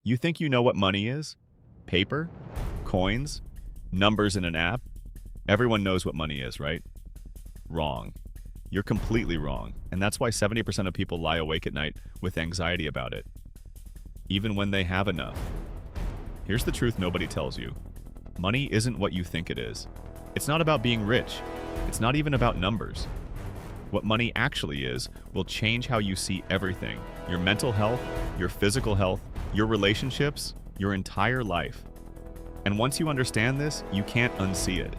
You think you know what money is? Paper? Coins? Numbers in an app? Everyone knows what money is, right? Wrong. You're completely wrong, and that's why 70% of people lie awake at night with anxiety about it, even when they have enough. Here's the truth nobody tells you. Money isn't what you think it is. It's not about being rich. It's not even about numbers. What money actually is will change how you see everything: your mental health, your physical health, your relationships, your entire life. And once you understand this, you can't unsee it.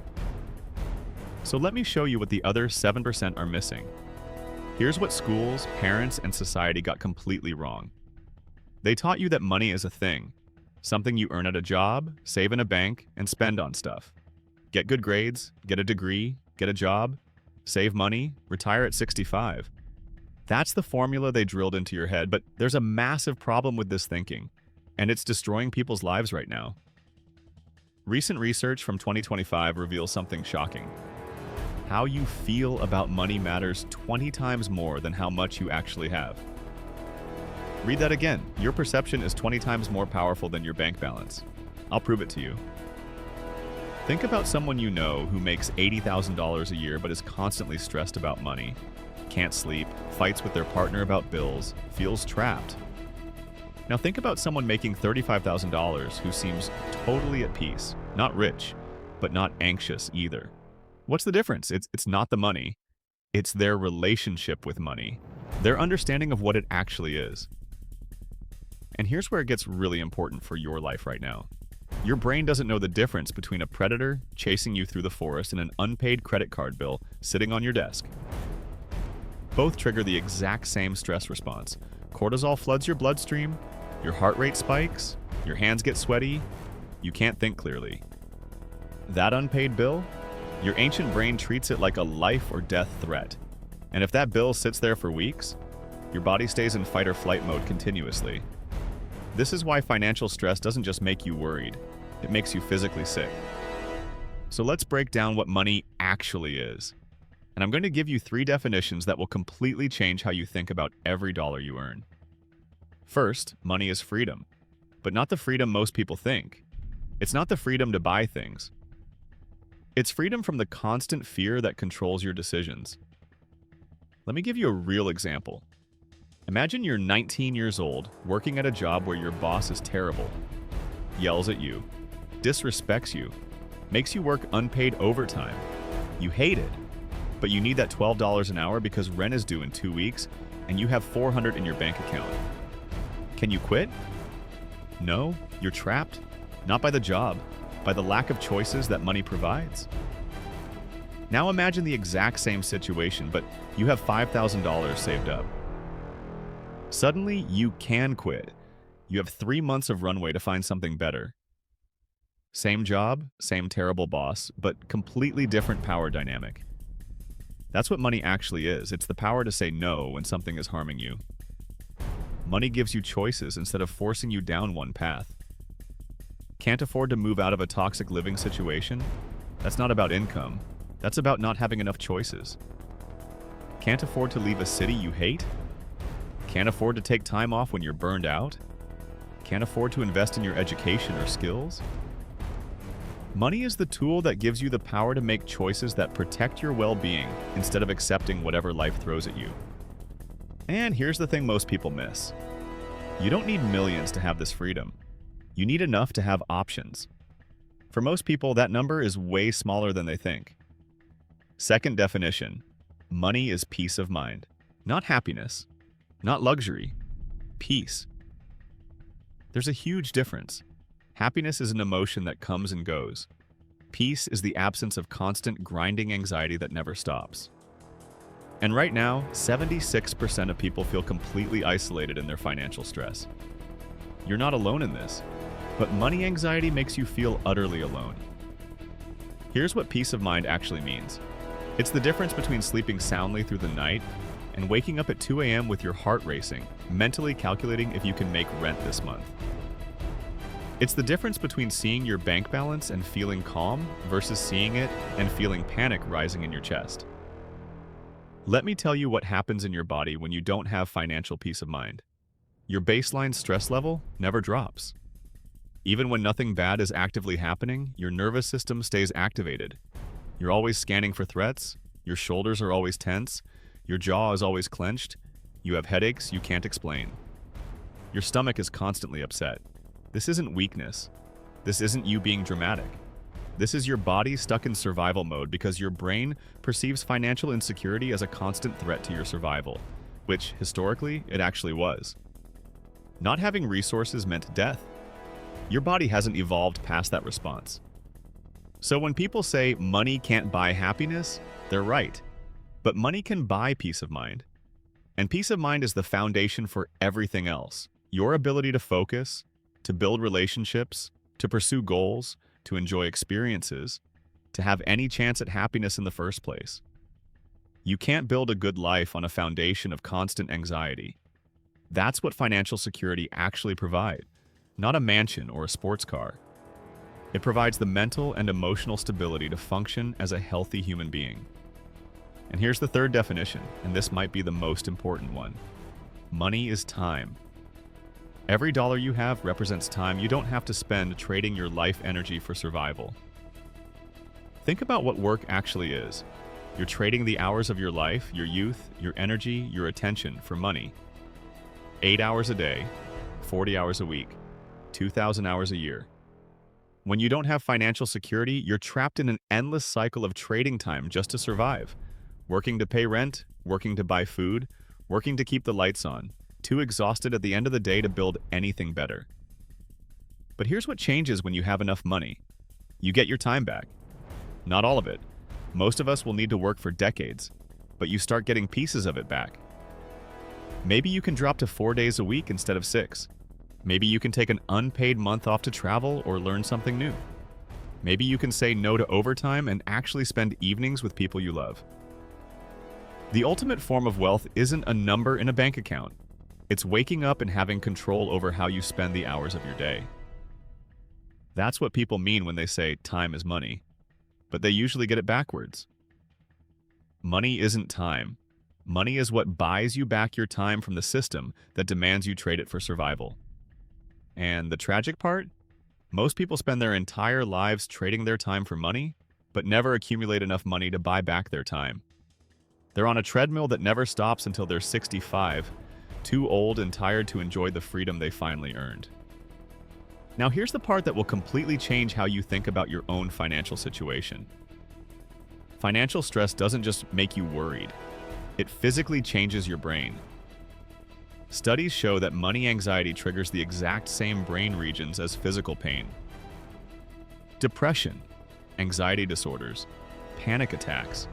So let me show you what the other 7% are missing. Here's what schools, parents, and society got completely wrong. They taught you that money is a thing, something you earn at a job, save in a bank, and spend on stuff. Get good grades, get a degree, get a job, save money, retire at 65. That's the formula they drilled into your head, but there's a massive problem with this thinking, and it's destroying people's lives right now. Recent research from 2025 reveals something shocking. How you feel about money matters 20 times more than how much you actually have. Read that again. Your perception is 20 times more powerful than your bank balance. I'll prove it to you. Think about someone you know who makes $80,000 a year but is constantly stressed about money, can't sleep, fights with their partner about bills, feels trapped. Now think about someone making $35,000 who seems totally at peace, not rich, but not anxious either. What's the difference? It's not the money. It's their relationship with money, their understanding of what it actually is. And here's where it gets really important for your life right now. Your brain doesn't know the difference between a predator chasing you through the forest and an unpaid credit card bill sitting on your desk. Both trigger the exact same stress response. Cortisol floods your bloodstream, your heart rate spikes, your hands get sweaty, you can't think clearly. That unpaid bill? Your ancient brain treats it like a life or death threat. And if that bill sits there for weeks, your body stays in fight or flight mode continuously. This is why financial stress doesn't just make you worried, it makes you physically sick. So let's break down what money actually is. And I'm going to give you 3 definitions that will completely change how you think about every dollar you earn. First, money is freedom, but not the freedom most people think. It's not the freedom to buy things. It's freedom from the constant fear that controls your decisions. Let me give you a real example. Imagine you're 19 years old, working at a job where your boss is terrible, yells at you, disrespects you, makes you work unpaid overtime. You hate it, but you need that $12 an hour because rent is due in 2 weeks and you have $400 in your bank account. Can you quit? No, you're trapped, not by the job, by the lack of choices that money provides. Now imagine the exact same situation, but you have $5,000 saved up. Suddenly, you can quit. You have 3 months of runway to find something better. Same job, same terrible boss, but completely different power dynamic. That's what money actually is. It's the power to say no when something is harming you. Money gives you choices instead of forcing you down one path. Can't afford to move out of a toxic living situation? That's not about income. That's about not having enough choices. Can't afford to leave a city you hate? Can't afford to take time off when you're burned out? Can't afford to invest in your education or skills? Money is the tool that gives you the power to make choices that protect your well-being instead of accepting whatever life throws at you. And here's the thing most people miss. You don't need millions to have this freedom. You need enough to have options. For most people, that number is way smaller than they think. Second definition, money is peace of mind, not happiness. Not luxury, peace. There's a huge difference. Happiness is an emotion that comes and goes. Peace is the absence of constant grinding anxiety that never stops. And right now, 76% of people feel completely isolated in their financial stress. You're not alone in this, but money anxiety makes you feel utterly alone. Here's what peace of mind actually means. It's the difference between sleeping soundly through the night and waking up at 2 a.m. with your heart racing, mentally calculating if you can make rent this month. It's the difference between seeing your bank balance and feeling calm versus seeing it and feeling panic rising in your chest. Let me tell you what happens in your body when you don't have financial peace of mind. Your baseline stress level never drops. Even when nothing bad is actively happening, your nervous system stays activated. You're always scanning for threats, your shoulders are always tense, your jaw is always clenched, you have headaches you can't explain. Your stomach is constantly upset. This isn't weakness. This isn't you being dramatic. This is your body stuck in survival mode because your brain perceives financial insecurity as a constant threat to your survival, which, historically, it actually was. Not having resources meant death. Your body hasn't evolved past that response. So when people say money can't buy happiness, they're right. But money can buy peace of mind. And peace of mind is the foundation for everything else. Your ability to focus, to build relationships, to pursue goals, to enjoy experiences, to have any chance at happiness in the first place. You can't build a good life on a foundation of constant anxiety. That's what financial security actually provides, not a mansion or a sports car. It provides the mental and emotional stability to function as a healthy human being. And here's the third definition, and this might be the most important one. Money is time. Every dollar you have represents time you don't have to spend trading your life energy for survival. Think about what work actually is. You're trading the hours of your life, your youth, your energy, your attention for money. 8 hours a day, 40 hours a week, 2,000 hours a year. When you don't have financial security, you're trapped in an endless cycle of trading time just to survive. Working to pay rent, working to buy food, working to keep the lights on. Too exhausted at the end of the day to build anything better. But here's what changes when you have enough money. You get your time back. Not all of it. Most of us will need to work for decades, but you start getting pieces of it back. Maybe you can drop to 4 days a week instead of 6. Maybe you can take an unpaid month off to travel or learn something new. Maybe you can say no to overtime and actually spend evenings with people you love. The ultimate form of wealth isn't a number in a bank account. It's waking up and having control over how you spend the hours of your day. That's what people mean when they say time is money, but they usually get it backwards. Money isn't time. Money is what buys you back your time from the system that demands you trade it for survival. And the tragic part? Most people spend their entire lives trading their time for money, but never accumulate enough money to buy back their time. They're on a treadmill that never stops until they're 65, too old and tired to enjoy the freedom they finally earned. Now here's the part that will completely change how you think about your own financial situation. Financial stress doesn't just make you worried. It physically changes your brain. Studies show that money anxiety triggers the exact same brain regions as physical pain. Depression, anxiety disorders, panic attacks.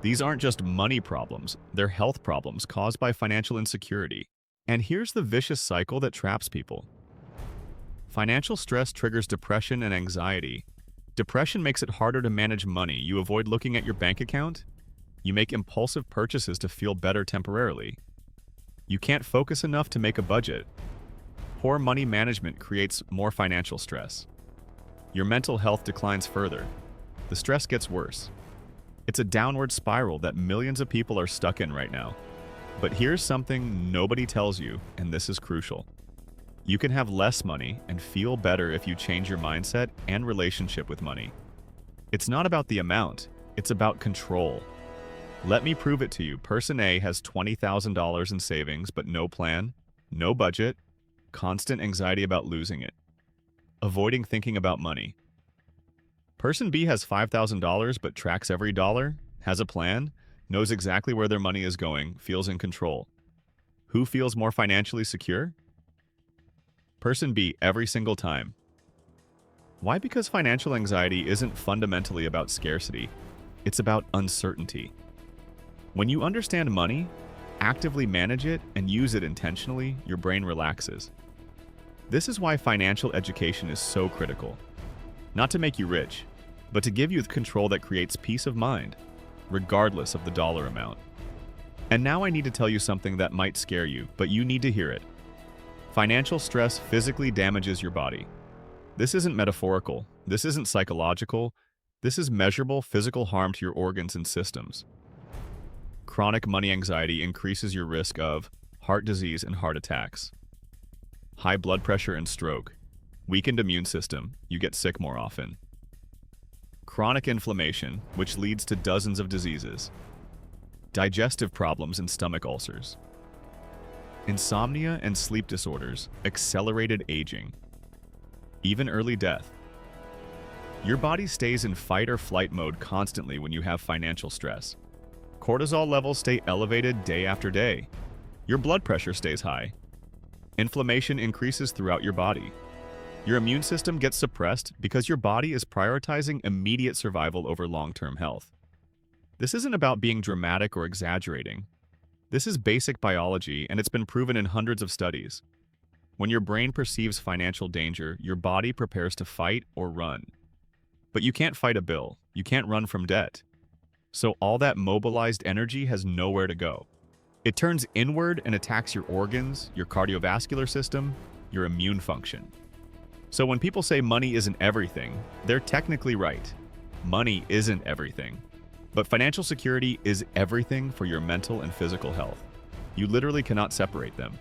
These aren't just money problems, they're health problems caused by financial insecurity. And here's the vicious cycle that traps people. Financial stress triggers depression and anxiety. Depression makes it harder to manage money. You avoid looking at your bank account. You make impulsive purchases to feel better temporarily. You can't focus enough to make a budget. Poor money management creates more financial stress. Your mental health declines further. The stress gets worse. It's a downward spiral that millions of people are stuck in right now. But here's something nobody tells you, and this is crucial. You can have less money and feel better if you change your mindset and relationship with money. It's not about the amount, it's about control. Let me prove it to you. Person A has $20,000 in savings, but no plan, no budget, constant anxiety about losing it, avoiding thinking about money. Person B has $5,000 but tracks every dollar, has a plan, knows exactly where their money is going, feels in control. Who feels more financially secure? Person B every single time. Why? Because financial anxiety isn't fundamentally about scarcity. It's about uncertainty. When you understand money, actively manage it, and use it intentionally, your brain relaxes. This is why financial education is so critical. Not to make you rich, but to give you the control that creates peace of mind, regardless of the dollar amount. And now I need to tell you something that might scare you, but you need to hear it. Financial stress physically damages your body. This isn't metaphorical. This isn't psychological. This is measurable physical harm to your organs and systems. Chronic money anxiety increases your risk of heart disease and heart attacks, high blood pressure and stroke. Weakened immune system, you get sick more often. Chronic inflammation, which leads to dozens of diseases. Digestive problems and stomach ulcers. Insomnia and sleep disorders, accelerated aging. Even early death. Your body stays in fight or flight mode constantly when you have financial stress. Cortisol levels stay elevated day after day. Your blood pressure stays high. Inflammation increases throughout your body. Your immune system gets suppressed because your body is prioritizing immediate survival over long-term health. This isn't about being dramatic or exaggerating. This is basic biology, and it's been proven in hundreds of studies. When your brain perceives financial danger, your body prepares to fight or run. But you can't fight a bill. You can't run from debt. So all that mobilized energy has nowhere to go. It turns inward and attacks your organs, your cardiovascular system, your immune function. So when people say money isn't everything, they're technically right. Money isn't everything. But financial security is everything for your mental and physical health. You literally cannot separate them.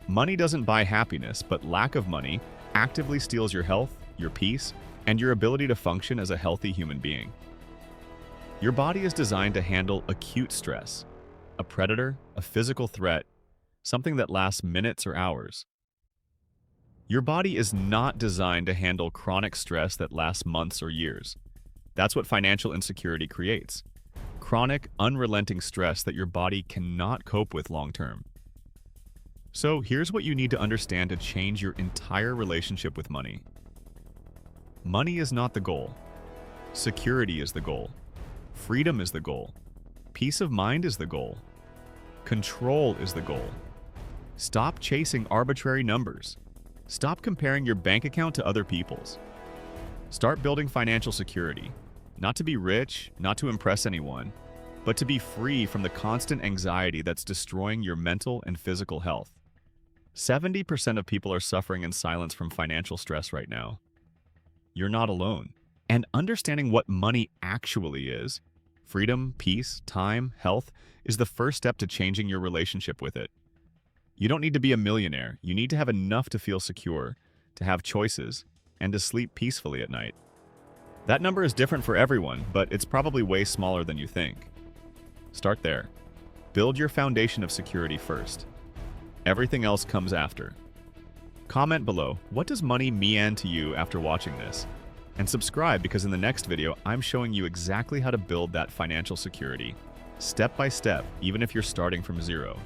Money doesn't buy happiness, but lack of money actively steals your health, your peace, and your ability to function as a healthy human being. Your body is designed to handle acute stress, a predator, a physical threat, something that lasts minutes or hours. Your body is not designed to handle chronic stress that lasts months or years. That's what financial insecurity creates. Chronic, unrelenting stress that your body cannot cope with long-term. So here's what you need to understand to change your entire relationship with money. Money is not the goal. Security is the goal. Freedom is the goal. Peace of mind is the goal. Control is the goal. Stop chasing arbitrary numbers. Stop comparing your bank account to other people's. Start building financial security, not to be rich, not to impress anyone, but to be free from the constant anxiety that's destroying your mental and physical health. 70% of people are suffering in silence from financial stress right now. You're not alone. And understanding what money actually is, freedom, peace, time, health, is the first step to changing your relationship with it. You don't need to be a millionaire. You need to have enough to feel secure, to have choices, and to sleep peacefully at night. That number is different for everyone, but it's probably way smaller than you think. Start there. Build your foundation of security first. Everything else comes after. Comment below, what does money mean to you after watching this? And subscribe because in the next video, I'm showing you exactly how to build that financial security, step by step, even if you're starting from zero.